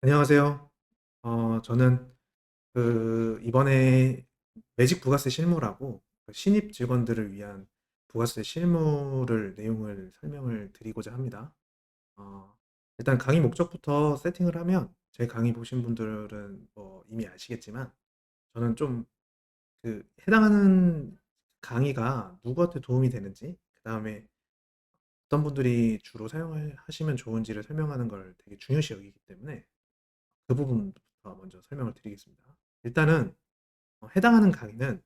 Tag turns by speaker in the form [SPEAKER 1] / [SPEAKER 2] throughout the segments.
[SPEAKER 1] 안녕하세요. 저는 이번에 매직 부가세 실무라고 그 신입 직원들을 위한 부가세 실무를 내용을 설명을 드리고자 합니다. 어, 일단 강의 목적부터 세팅을 하면 제 강의 보신 분들은 뭐 이미 아시겠지만 저는 좀 해당하는 강의가 누구한테 도움이 되는지, 그 다음에 어떤 분들이 주로 사용하시면 좋은지를 설명하는 걸 되게 중요시 여기기 때문에 그 부분부터 먼저 설명을 드리겠습니다. 일단은 해당하는 강의는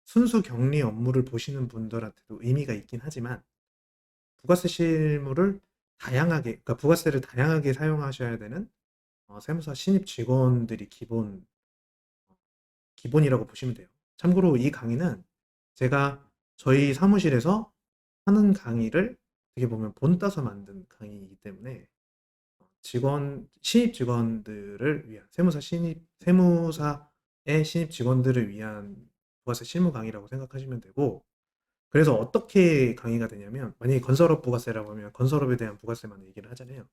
[SPEAKER 1] 순수 격리 업무를 보시는 분들한테도 의미가 있긴 하지만 부가세 실무를 그러니까 부가세를 다양하게 사용하셔야 되는 세무사 신입 직원들이 기본이라고 보시면 돼요. 참고로 이 강의는 제가 저희 사무실에서 하는 강의를 어떻게 보면 본 따서 만든 강의이기 때문에 신입 직원들을 위한, 세무사의 신입 직원들을 위한 부가세 실무 강의라고 생각하시면 되고, 그래서 어떻게 강의가 되냐면, 만약에 건설업 부가세라고 하면 건설업에 대한 부가세만 얘기를 하잖아요.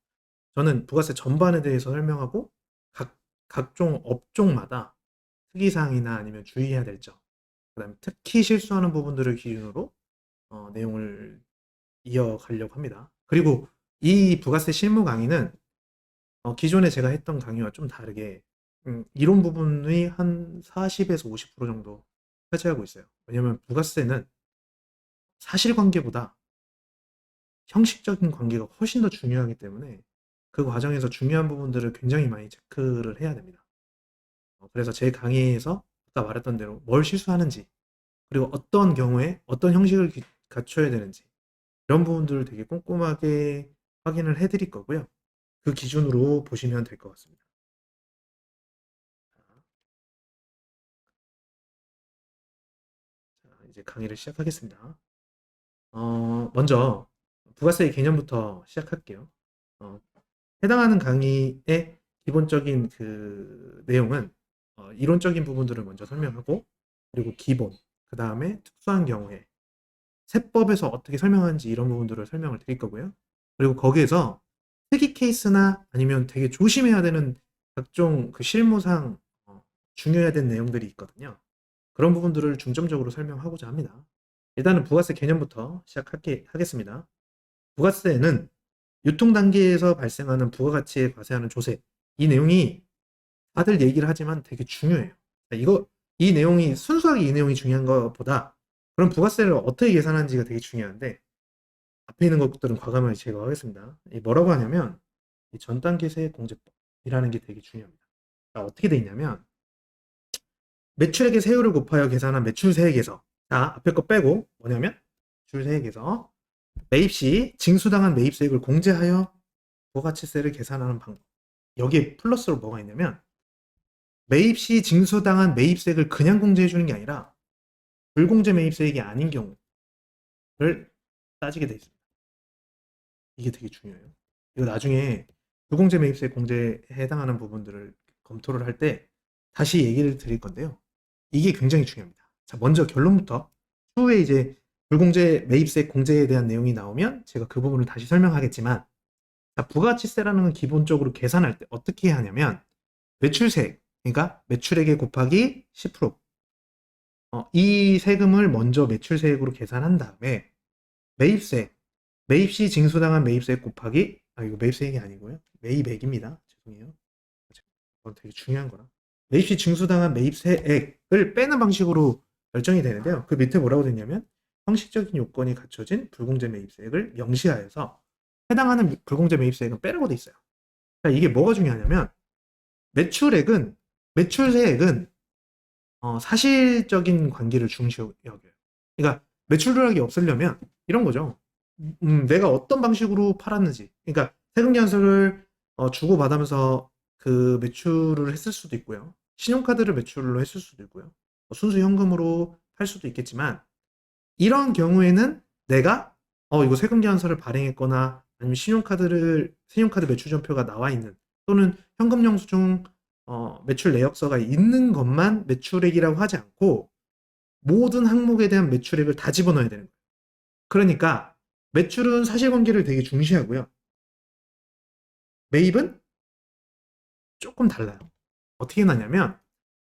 [SPEAKER 1] 저는 부가세 전반에 대해서 설명하고, 각, 각종 업종마다 특이사항이나 아니면 주의해야 될 점, 그 다음에 특히 실수하는 부분들을 기준으로 내용을 이어가려고 합니다. 그리고 이 부가세 실무 강의는 기존에 제가 했던 강의와 좀 다르게 이론 부분의 한 40에서 50% 정도 차지하고 있어요. 왜냐면 부가세는 사실관계보다 형식적인 관계가 훨씬 더 중요하기 때문에 그 과정에서 중요한 부분들을 굉장히 많이 체크를 해야 됩니다. 그래서 제 강의에서 아까 말했던 대로 뭘 실수하는지, 그리고 어떤 경우에 어떤 형식을 갖춰야 되는지, 이런 부분들을 되게 꼼꼼하게 확인을 해드릴 거고요. 그 기준으로 보시면 될 것 같습니다. 자, 이제 강의를 시작하겠습니다. 먼저 부가세의 개념부터 시작할게요. 어, 해당하는 강의의 기본적인 그 내용은 이론적인 부분들을 먼저 설명하고, 그리고 기본, 그 다음에 특수한 경우에 세법에서 어떻게 설명하는지 이런 부분들을 설명을 드릴 거고요. 그리고 거기에서 특이 케이스나 아니면 되게 조심해야 되는 각종 그 실무상 중요해야 되는 내용들이 있거든요. 그런 부분들을 중점적으로 설명하고자 합니다. 일단은 부가세 개념부터 시작하겠습니다. 부가세는 유통 단계에서 발생하는 부가가치에 과세하는 조세. 이 내용이 다들 얘기를 하지만 되게 중요해요. 이 내용이 순수하게 이 내용이 중요한 것보다 그럼 부가세를 어떻게 계산하는지가 되게 중요한데, 앞에 있는 것들은 과감하게 제거하겠습니다. 뭐라고 하냐면 이 전단계 세액공제법이라는 게 되게 중요합니다. 어떻게 돼 있냐면 매출액의 세율을 곱하여 계산한 매출세액에서, 자, 앞에 거 빼고 뭐냐면 매출세액에서 매입 시 징수당한 매입세액을 공제하여 부가가치세를 계산하는 방법. 여기에 플러스로 뭐가 있냐면 매입 시 징수당한 매입세액을 그냥 공제해 주는 게 아니라 불공제 매입세액이 아닌 경우를 따지게 돼 있습니다. 이게 되게 중요해요. 이거 나중에 불공제 매입세액 공제에 해당하는 부분들을 검토를 할 때 다시 얘기를 드릴 건데요. 이게 굉장히 중요합니다. 자, 먼저 결론부터 추후에 이제 불공제 매입세 공제에 대한 내용이 나오면 제가 그 부분을 다시 설명하겠지만, 자, 부가가치세라는 건 기본적으로 계산할 때 어떻게 하냐면 매출세액, 그러니까 매출액에 곱하기 10%, 이 세금을 먼저 매출세액으로 계산한 다음에 매입세, 매입시 징수당한 매입세액 곱하기, 이거 매입세액이 아니고요, 매입액입니다. 죄송해요. 이건 되게 중요한 거라. 매입시 징수당한 매입세액을 빼는 방식으로 결정이 되는데요. 그 밑에 뭐라고 되냐면 형식적인 요건이 갖춰진 불공제 매입세액을 명시하여서 해당하는 불공제 매입세액은 빼라고 돼 있어요. 자, 이게 뭐가 중요하냐면 매출세액은 사실적인 관계를 중시 여겨요. 그러니까 매출누락이 없으려면 이런 거죠. 내가 어떤 방식으로 팔았는지, 그러니까 세금 연수를 주고받으면서 그 매출을 했을 수도 있고요. 신용카드를 매출로 했을 수도 있고요. 순수 현금으로 팔 수도 있겠지만, 이런 경우에는 내가 이거 세금 계산서를 발행했거나 아니면 신용카드 매출 전표가 나와 있는, 또는 현금 영수증 매출 내역서가 있는 것만 매출액이라고 하지 않고 모든 항목에 대한 매출액을 다 집어넣어야 되는 거예요. 그러니까 매출은 사실관계를 되게 중시하고요. 매입은 조금 달라요. 어떻게 나냐면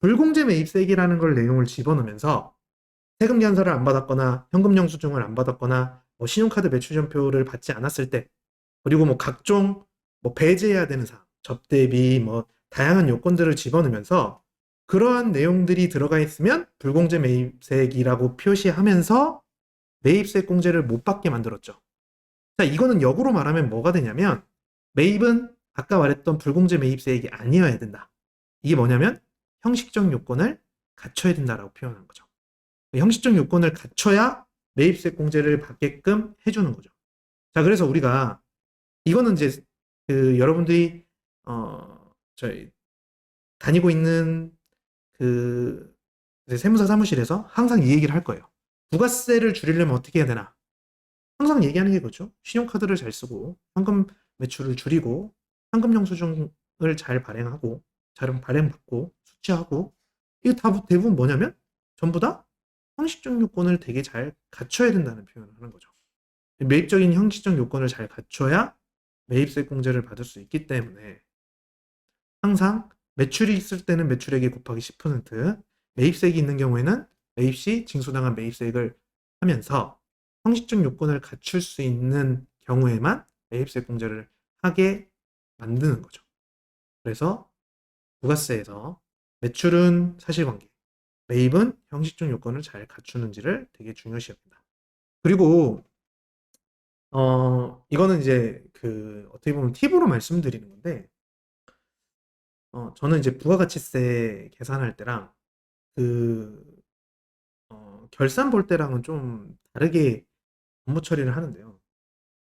[SPEAKER 1] 불공제 매입세액이라는 걸 내용을 집어넣으면서 세금 견사를 안 받았거나 현금 영수증을 안 받았거나 뭐 신용카드 매출전표를 받지 않았을 때, 그리고 뭐 각종 뭐 배제해야 되는 사항, 접대비 뭐 다양한 요건들을 집어넣으면서 그러한 내용들이 들어가 있으면 불공제 매입세액이라고 표시하면서 매입세 공제를 못 받게 만들었죠. 자, 이거는 역으로 말하면 뭐가 되냐면 매입은 아까 말했던 불공제 매입세액이 아니어야 된다. 이게 뭐냐면 형식적 요건을 갖춰야 된다라고 표현한 거죠. 형식적 요건을 갖춰야 매입세 공제를 받게끔 해주는 거죠. 자, 그래서 우리가 이거는 이제 그 여러분들이 저희 다니고 있는 그 세무사 사무실에서 항상 이 얘기를 할 거예요. 부가세를 줄이려면 어떻게 해야 되나? 항상 얘기하는 게 그렇죠. 신용카드를 잘 쓰고 현금 매출을 줄이고 현금 영수증을 잘 발행하고 잘 발행받고 수취하고, 이거 다 대부분 뭐냐면 전부 다 형식적 요건을 되게 잘 갖춰야 된다는 표현을 하는 거죠. 매입적인 형식적 요건을 잘 갖춰야 매입세 공제를 받을 수 있기 때문에 항상 매출이 있을 때는 매출액이 곱하기 10%, 매입세액이 있는 경우에는 매입 시 징수당한 매입세액을 하면서 형식적 요건을 갖출 수 있는 경우에만 매입세 공제를 하게 만드는 거죠. 그래서 부가세에서 매출은 사실관계, 매입은 형식적 요건을 잘 갖추는지를 되게 중요시 합니다. 그리고 이거는 이제 그 어떻게 보면 팁으로 말씀드리는 건데, 저는 이제 부가가치세 계산할 때랑 그 결산 볼 때랑은 좀 다르게 업무 처리를 하는데요.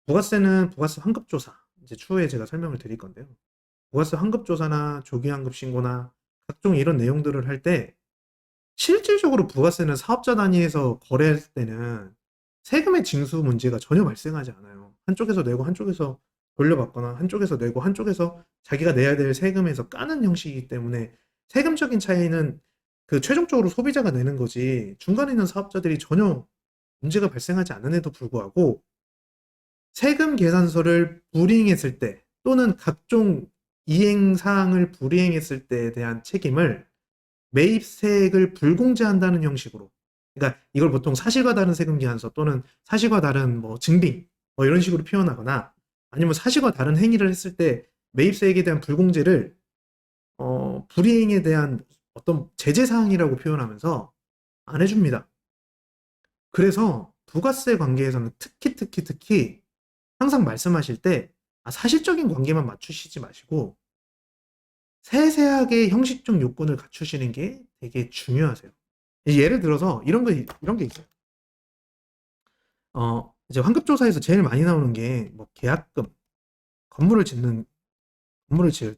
[SPEAKER 1] 부가세는 부가세 환급조사, 이제 추후에 제가 설명을 드릴 건데요. 부가세 환급조사나 조기환급 신고나 각종 이런 내용들을 할 때 실질적으로 부가세는 사업자 단위에서 거래했을 때는 세금의 징수 문제가 전혀 발생하지 않아요. 한쪽에서 내고 한쪽에서 돌려받거나 한쪽에서 내고 한쪽에서 자기가 내야 될 세금에서 까는 형식이기 때문에 세금적인 차이는 그 최종적으로 소비자가 내는 거지 중간에 있는 사업자들이 전혀 문제가 발생하지 않음에도 불구하고 세금 계산서를 불이행했을 때 또는 각종 이행사항을 불이행했을 때에 대한 책임을 매입세액을 불공제한다는 형식으로, 그러니까 이걸 보통 사실과 다른 세금 계산서 또는 사실과 다른 뭐 증빙 뭐 이런 식으로 표현하거나, 아니면 사실과 다른 행위를 했을 때 매입세액에 대한 불공제를 불이행에 대한 어떤 제재 사항이라고 표현하면서 안 해줍니다. 그래서 부가세 관계에서는 특히 항상 말씀하실 때 사실적인 관계만 맞추시지 마시고 세세하게 형식적 요건을 갖추시는 게 되게 중요하세요. 예를 들어서 이런 게 있어요. 이제 환급조사에서 제일 많이 나오는 게 뭐 계약금, 건물을 지을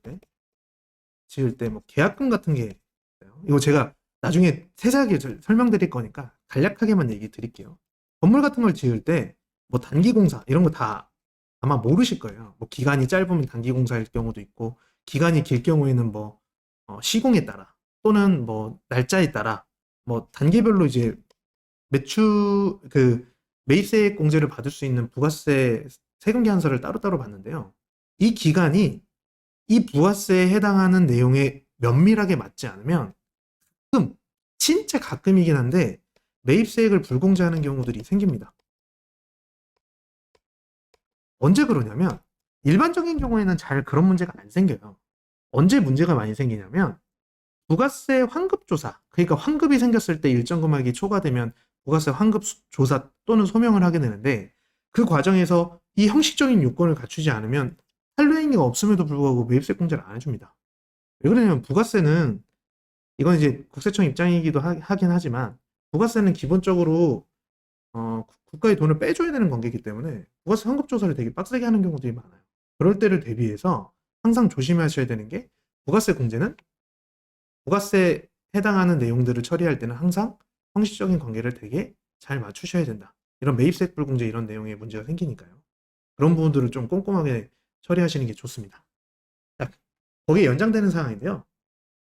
[SPEAKER 1] 때 뭐 계약금 같은 게 있어요. 이거 제가 나중에 세세하게 설명드릴 거니까 간략하게만 얘기 드릴게요. 건물 같은 걸 지을 때 뭐 단기 공사 이런 거 다 아마 모르실 거예요. 뭐 기간이 짧으면 단기 공사일 경우도 있고, 기간이 길 경우에는 뭐 시공에 따라 또는 뭐 날짜에 따라 뭐 단계별로 이제 매입세액 공제를 받을 수 있는 부가세 세금 계산서를 따로따로 받는데요. 이 기간이 이 부가세에 해당하는 내용에 면밀하게 맞지 않으면 가끔, 진짜 가끔이긴 한데 매입세액을 불공제하는 경우들이 생깁니다. 언제 그러냐면 일반적인 경우에는 잘 그런 문제가 안 생겨요. 언제 문제가 많이 생기냐면 부가세 환급조사, 그러니까 환급이 생겼을 때 일정 금액이 초과되면 부가세 환급조사 또는 소명을 하게 되는데, 그 과정에서 이 형식적인 요건을 갖추지 않으면 한류행위가 없음에도 불구하고 매입세 공제를 안 해줍니다. 왜 그러냐면 부가세는, 이건 이제 국세청 입장이기도 하긴 하지만 부가세는 기본적으로 국가의 돈을 빼줘야 되는 관계이기 때문에 부가세 환급조사를 되게 빡세게 하는 경우들이 많아요. 그럴 때를 대비해서 항상 조심하셔야 되는 게, 부가세 공제는 부가세에 해당하는 내용들을 처리할 때는 항상 형식적인 관계를 되게 잘 맞추셔야 된다. 이런 매입세액 불공제 이런 내용에 문제가 생기니까요. 그런 부분들을 좀 꼼꼼하게 처리하시는 게 좋습니다. 자, 거기에 연장되는 사항인데요.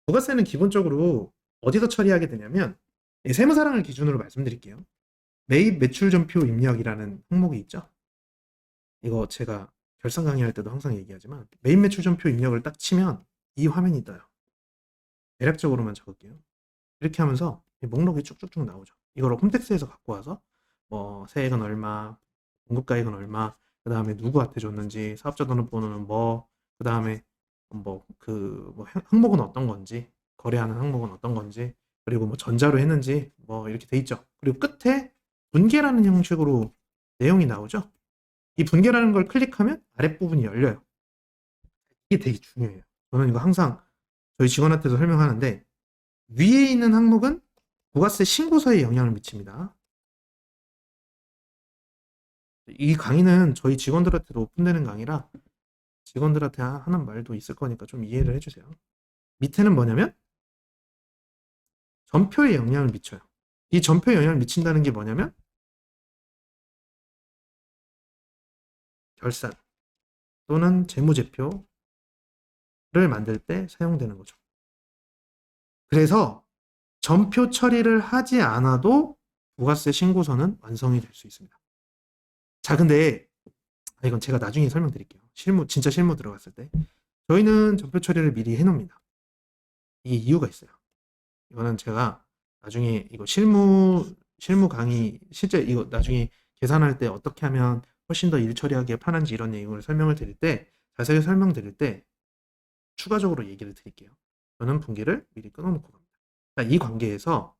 [SPEAKER 1] 부가세는 기본적으로 어디서 처리하게 되냐면, 세무사랑을 기준으로 말씀드릴게요. 매입 매출 전표 입력이라는 항목이 있죠. 이거 제가 결산 강의할 때도 항상 얘기하지만 매입 매출 전표 입력을 딱 치면 이 화면이 떠요. 대략적으로만 적을게요. 이렇게 하면서 목록이 쭉쭉쭉 나오죠. 이걸 홈택스에서 갖고 와서 뭐 세액은 얼마, 공급가액은 얼마, 그 다음에 누구한테 줬는지, 사업자 등록번호는 뭐, 그 다음에 뭐 항목은 어떤 건지, 거래하는 항목은 어떤 건지, 그리고 뭐 전자로 했는지 뭐 이렇게 돼 있죠. 그리고 끝에 분계라는 형식으로 내용이 나오죠. 이 분계라는 걸 클릭하면 아랫부분이 열려요. 이게 되게 중요해요. 저는 이거 항상 저희 직원한테도 설명하는데, 위에 있는 항목은 부가세 신고서에 영향을 미칩니다. 이 강의는 저희 직원들한테도 오픈되는 강의라 직원들한테 하는 말도 있을 거니까 좀 이해를 해주세요. 밑에는 뭐냐면 전표에 영향을 미쳐요. 이 전표에 영향을 미친다는 게 뭐냐면 결산 또는 재무제표를 만들 때 사용되는 거죠. 그래서 전표 처리를 하지 않아도 부가세 신고서는 완성이 될 수 있습니다. 자, 근데 이건 제가 나중에 설명드릴게요. 진짜 실무 들어갔을 때 저희는 전표 처리를 미리 해놓습니다. 이게 이유가 있어요. 이거는 제가 나중에 이거 실무 강의 실제 이거 나중에 계산할 때 어떻게 하면 훨씬 더 일 처리하기에 편한지 이런 내용을 설명을 드릴 때 자세히 설명드릴 때 추가적으로 얘기를 드릴게요. 저는 분기를 미리 끊어놓고 갑니다. 자, 이 관계에서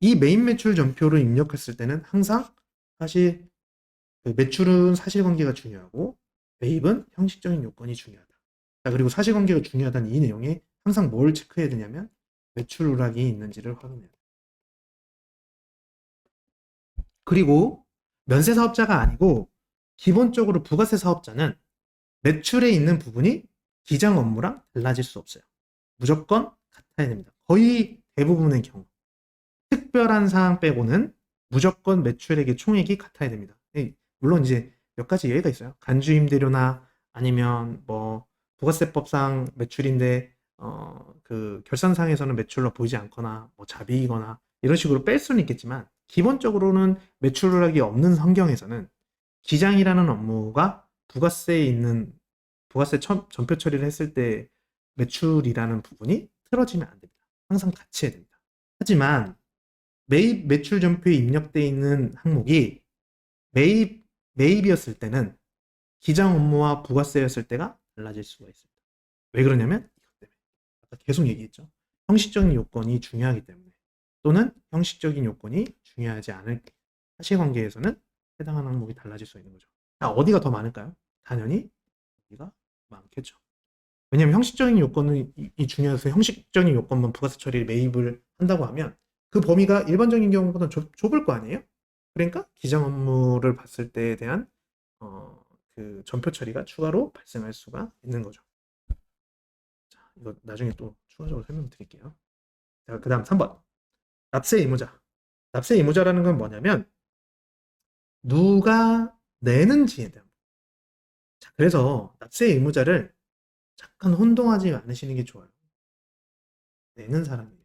[SPEAKER 1] 이 메인 매출 전표를 입력했을 때는 항상 사실 그 매출은 사실관계가 중요하고 매입은 형식적인 요건이 중요하다. 자, 그리고 사실관계가 중요하다는 이 내용에 항상 뭘 체크해야 되냐면 매출 누락이 있는지를 확인해야 돼요. 그리고 면세 사업자가 아니고 기본적으로 부가세 사업자는 매출에 있는 부분이 기장 업무랑 달라질 수 없어요. 무조건 같아야 됩니다. 거의 대부분의 경우. 특별한 사항 빼고는 무조건 매출액의 총액이 같아야 됩니다. 물론 이제 몇 가지 예외가 있어요. 간주임대료나 아니면 뭐 부가세법상 매출인데 그 결산상에서는 매출로 보이지 않거나 뭐 자비이거나 이런 식으로 뺄 수는 있겠지만 기본적으로는 매출 누락이 없는 환경에서는 기장이라는 업무가 부가세에 있는 부가세 전표 처리를 했을 때 매출이라는 부분이 틀어지면 안 됩니다. 항상 같이 해야 됩니다. 하지만 매입 매출 전표에 입력되어 있는 항목이 매입이었을 때는 기장 업무와 부가세였을 때가 달라질 수가 있습니다. 왜 그러냐면 이것 때문에 아까 계속 얘기했죠. 형식적인 요건이 중요하기 때문에 또는 형식적인 요건이 중요하지 않을 사실관계에서는 해당하는 항목이 달라질 수 있는 거죠. 자, 어디가 더 많을까요? 당연히 여기가 많겠죠. 왜냐하면 형식적인 요건이 중요해서 형식적인 요건만 부가세 처리 매입을 한다고 하면 그 범위가 일반적인 경우보다 좁을 거 아니에요? 그러니까 기장 업무를 봤을 때에 대한 그 전표 처리가 추가로 발생할 수가 있는 거죠. 자, 이거 나중에 또 추가적으로 설명드릴게요. 자, 그 다음 3번. 납세 의무자. 납세 의무자라는 건 뭐냐면 누가 내는지에 대한. 자, 그래서 납세 의무자를 잠깐 혼동하지 않으시는 게 좋아요. 내는 사람이에요.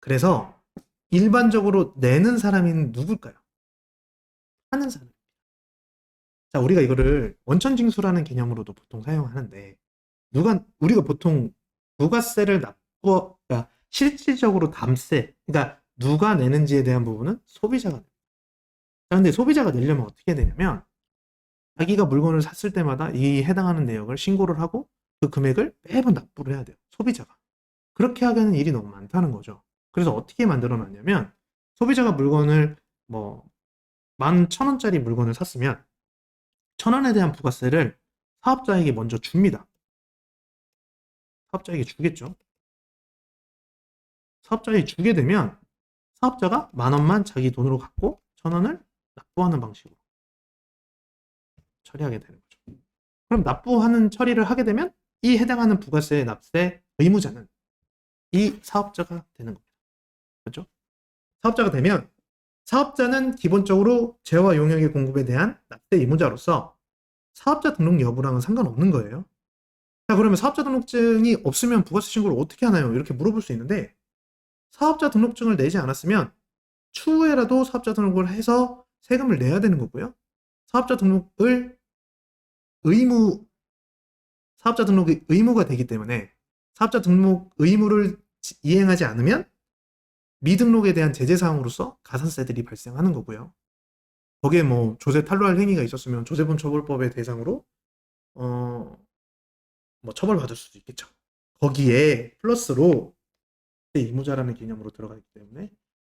[SPEAKER 1] 그래서 일반적으로 내는 사람인 누굴까요? 하는 사람. 자, 우리가 이거를 원천징수라는 개념으로도 보통 사용하는데 우리가 보통 부가세를 그러니까 실질적으로 담세, 그러니까 누가 내는지에 대한 부분은 소비자가 냅니다. 자, 근데 소비자가 내려면 어떻게 해야 되냐면 자기가 물건을 샀을 때마다 이 해당하는 내역을 신고를 하고 그 금액을 매번 납부를 해야 돼요. 소비자가. 그렇게 하게 하는 일이 너무 많다는 거죠. 그래서 어떻게 만들어 놨냐면 소비자가 물건을 뭐 11,000원짜리 물건을 샀으면 1,000원에 대한 부가세를 사업자에게 먼저 줍니다. 사업자에게 주겠죠. 사업자에게 주게 되면 사업자가 10,000원만 자기 돈으로 갖고 1,000원을 납부하는 방식으로 처리하게 되는 거죠. 그럼 납부하는 처리를 하게 되면 이 해당하는 부가세 납세 의무자는 이 사업자가 되는 겁니다. 그렇죠? 사업자가 되면 사업자는 기본적으로 재화 용역의 공급에 대한 납세 의무자로서 사업자 등록 여부랑은 상관없는 거예요. 자, 그러면 사업자 등록증이 없으면 부가세 신고를 어떻게 하나요? 이렇게 물어볼 수 있는데 사업자 등록증을 내지 않았으면 추후에라도 사업자 등록을 해서 세금을 내야 되는 거고요. 사업자 등록을 사업자 등록이 의무가 되기 때문에 사업자 등록 의무를 이행하지 않으면 미등록에 대한 제재 사항으로서 가산세들이 발생하는 거고요. 거기에 뭐 조세 탈루할 행위가 있었으면 조세분 처벌법의 대상으로 뭐 처벌받을 수도 있겠죠. 거기에 플러스로 의무자라는 개념으로 들어가기 때문에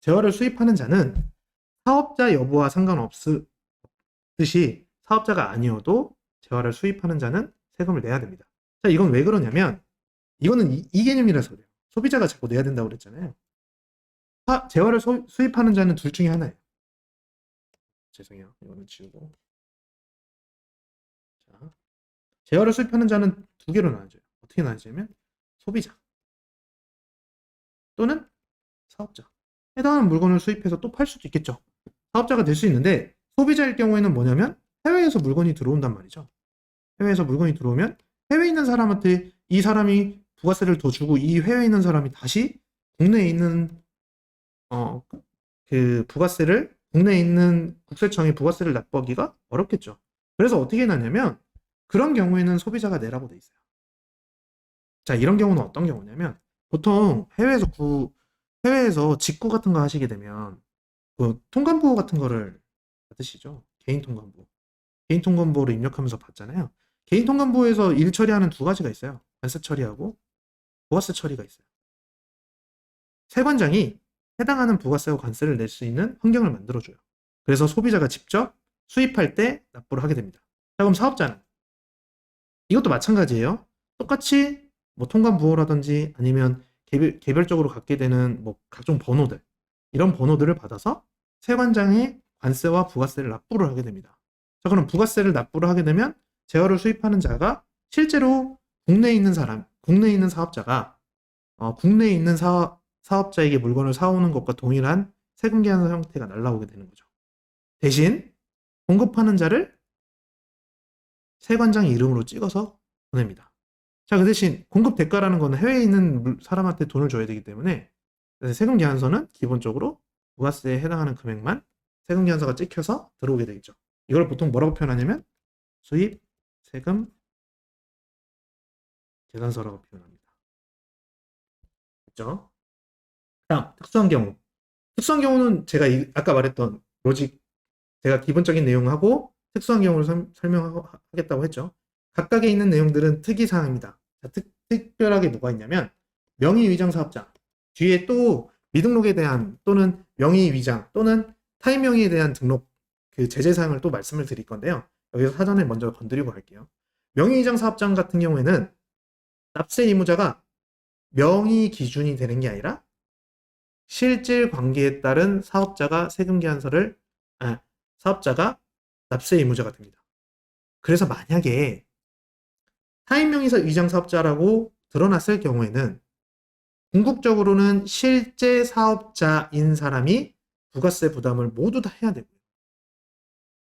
[SPEAKER 1] 재화를 수입하는 자는 사업자 여부와 상관없듯이 사업자가 아니어도 재화를 수입하는 자는 세금을 내야 됩니다. 자, 이건 왜 그러냐면 이거는 이 개념이라서 그래요. 소비자가 자꾸 내야 된다고 그랬잖아요. 재화를 수입하는 자는 둘 중에 하나예요. 죄송해요. 이거는 지우고. 자, 재화를 수입하는 자는 두 개로 나눠져요. 어떻게 나눠지냐면 소비자 또는 사업자. 해당하는 물건을 수입해서 또 팔 수도 있겠죠. 사업자가 될 수 있는데 소비자일 경우에는 뭐냐면 해외에서 물건이 들어온단 말이죠. 해외에서 물건이 들어오면 해외에 있는 사람한테 이 사람이 부가세를 더 주고 이 해외에 있는 사람이 다시 국내에 있는 그 부가세를 국내에 있는 국세청에 부가세를 납부하기가 어렵겠죠. 그래서 어떻게 나냐면 그런 경우에는 소비자가 내라고 돼 있어요. 자, 이런 경우는 어떤 경우냐면 보통 해외에서 직구 같은 거 하시게 되면 그 통관부 같은 거를 받으시죠. 개인 통관부. 개인 통관부를 입력하면서 받잖아요. 개인 통관부에서 일 처리하는 두 가지가 있어요. 관세 처리하고 부가세 처리가 있어요. 세관장이 해당하는 부가세와 관세를 낼 수 있는 환경을 만들어줘요. 그래서 소비자가 직접 수입할 때 납부를 하게 됩니다. 자, 그럼 사업자는 이것도 마찬가지예요. 똑같이 뭐 통관부호라든지 아니면 개별적으로 갖게 되는 뭐 각종 번호들, 이런 번호들을 받아서 세관장에 관세와 부가세를 납부를 하게 됩니다. 자, 그럼 부가세를 납부를 하게 되면 재화를 수입하는 자가 실제로 국내에 있는 사업자가 국내에 있는 사업자에게 물건을 사오는 것과 동일한 세금 계산 형태가 날라오게 되는 거죠. 대신 공급하는 자를 세관장 이름으로 찍어서 보냅니다. 자, 그 대신 공급 대가라는 거는 해외에 있는 사람한테 돈을 줘야 되기 때문에 세금 계산서는 기본적으로 부가세에 해당하는 금액만 세금 계산서가 찍혀서 들어오게 되겠죠. 이걸 보통 뭐라고 표현하냐면 수입 세금 계산서라고 표현합니다. 그렇죠? 다음 특수한 경우. 특수한 경우는 제가 아까 말했던 로직, 제가 기본적인 내용하고 특수한 경우를 설명하겠다고 했죠. 각각에 있는 내용들은 특이사항입니다. 특별하게 뭐가 있냐면 명의위장 사업자, 뒤에 또 미등록에 대한 또는 명의위장 또는 타인 명의에 대한 등록 그 제재사항을 또 말씀을 드릴 건데요. 여기서 사전에 먼저 건드리고 갈게요. 명의위장 사업장 같은 경우에는 납세 의무자가 명의 기준이 되는 게 아니라 실질 관계에 따른 사업자가 납세 의무자가 됩니다. 그래서 만약에 타인 명의사 위장 사업자라고 드러났을 경우에는 궁극적으로는 실제 사업자인 사람이 부가세 부담을 모두 다 해야 되고요.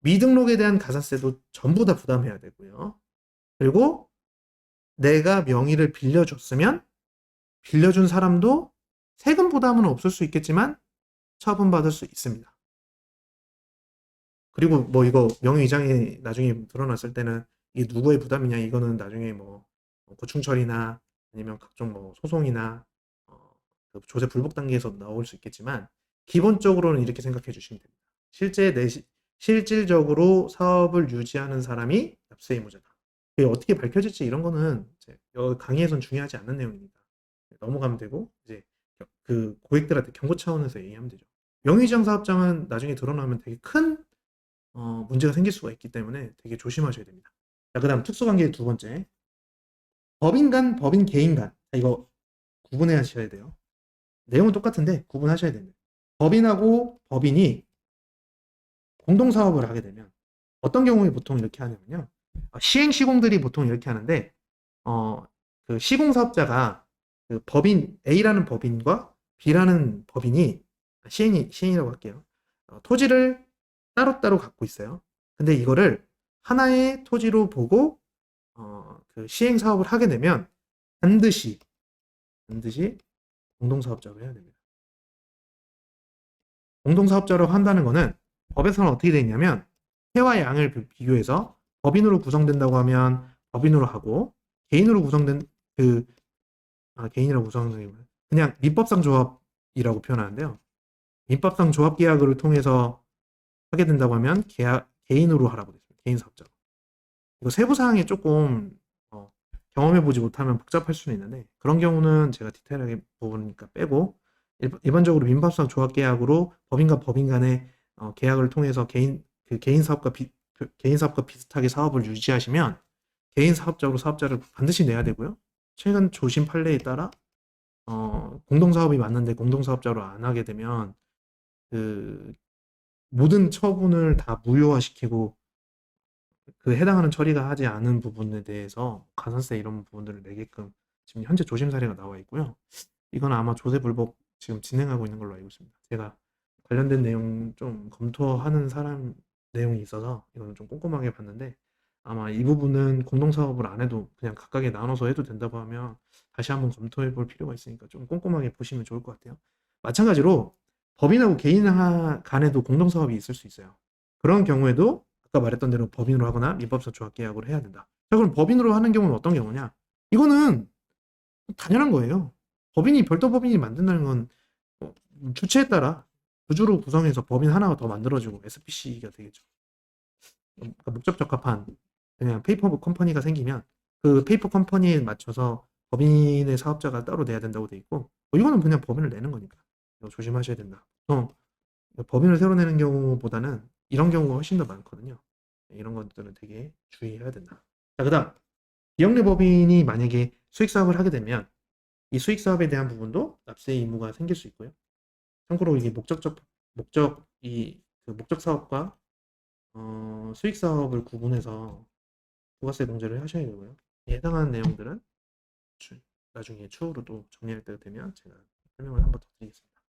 [SPEAKER 1] 미등록에 대한 가산세도 전부 다 부담해야 되고요. 그리고 내가 명의를 빌려줬으면 빌려준 사람도 세금 부담은 없을 수 있겠지만 처분받을 수 있습니다. 그리고 뭐 이거 명의이장이 나중에 드러났을 때는 이게 누구의 부담이냐, 이거는 나중에 뭐 고충 처리나 아니면 각종 뭐 소송이나 그 조세 불복 단계에서 나올 수 있겠지만 기본적으로는 이렇게 생각해 주시면 됩니다. 실질적으로 사업을 유지하는 사람이 납세 의무자다. 그게 어떻게 밝혀질지 이런 거는 이제 강의에선 중요하지 않는 내용입니다. 넘어가면 되고 이제 그 고객들한테 경고 차원에서 얘기하면 되죠. 명의이장 사업장은 나중에 드러나면 되게 큰 문제가 생길 수가 있기 때문에 되게 조심하셔야 됩니다. 자, 그 다음 특수관계의 두 번째, 법인 간, 법인 개인 간. 자, 이거 구분해 하셔야 돼요. 내용은 똑같은데 구분하셔야 됩니다. 법인하고 법인이 공동사업을 하게 되면 어떤 경우에 보통 이렇게 하냐면요, 시행시공들이 보통 이렇게 하는데 그 시공사업자가 그 법인 A라는 법인과 B라는 법인이 시행이라고 할게요. 토지를 따로따로 갖고 있어요. 근데 이거를 하나의 토지로 보고 그 시행 사업을 하게 되면 반드시 공동사업자로 해야 됩니다. 공동사업자로 한다는 거는 법에서는 어떻게 되어 있냐면 해와 양을 비교해서 법인으로 구성된다고 하면 법인으로 하고 개인으로 구성된 개인이라고 구성된 그냥 민법상 조합이라고 표현하는데요. 민법상 조합 계약을 통해서 하게 된다고 하면 개인으로 하라고 되어 있습니다. 개인 사업자. 이거 세부 사항이 조금 경험해 보지 못하면 복잡할 수는 있는데 그런 경우는 제가 디테일하게 보니까 빼고 일반적으로 민법상 조합 계약으로 법인과 법인 간의 계약을 통해서 개인 사업과 비슷하게 사업을 유지하시면 개인 사업자로 사업자를 반드시 내야 되고요. 최근 조심 판례에 따라 공동사업이 맞는데 공동사업자로 안 하게 되면 그 모든 처분을 다 무효화시키고 그 해당하는 처리가 하지 않은 부분에 대해서 가산세 이런 부분들을 내게끔 지금 현재 조심 사례가 나와 있고요. 이건 아마 조세불복 지금 진행하고 있는 걸로 알고 있습니다. 제가 관련된 내용 좀 검토하는 사람 내용이 있어서 이거는 좀 꼼꼼하게 봤는데 아마 이 부분은 공동사업을 안 해도 그냥 각각에 나눠서 해도 된다고 하면 다시 한번 검토해 볼 필요가 있으니까 좀 꼼꼼하게 보시면 좋을 것 같아요. 마찬가지로 법인하고 개인 간에도 공동사업이 있을 수 있어요. 그런 경우에도 아까 말했던 대로 법인으로 하거나 민법상 조합계약으로 해야 된다. 자, 그럼 법인으로 하는 경우는 어떤 경우냐? 이거는 당연한 거예요. 별도 법인이 만든다는 건 주체에 따라 주주로 구성해서 법인 하나가 더 만들어지고 SPC가 되겠죠. 그러니까 목적 적합한 그냥 페이퍼 컴퍼니가 생기면 그 페이퍼 컴퍼니에 맞춰서 법인의 사업자가 따로 내야 된다고 돼 있고 이거는 그냥 법인을 내는 거니까 이거 조심하셔야 된다. 법인을 새로 내는 경우보다는 이런 경우가 훨씬 더 많거든요. 이런 것들은 되게 주의해야 된다. 자, 그다음 비영리 법인이 만약에 수익 사업을 하게 되면 이 수익 사업에 대한 부분도 납세 의무가 생길 수 있고요. 참고로 이게 목적 사업과 수익 사업을 구분해서 부가세 공제를 하셔야 되고요. 해당하는 내용들은 나중에 추후로 또 정리할 때가 되면 제가 설명을 한번 더 드리겠습니다.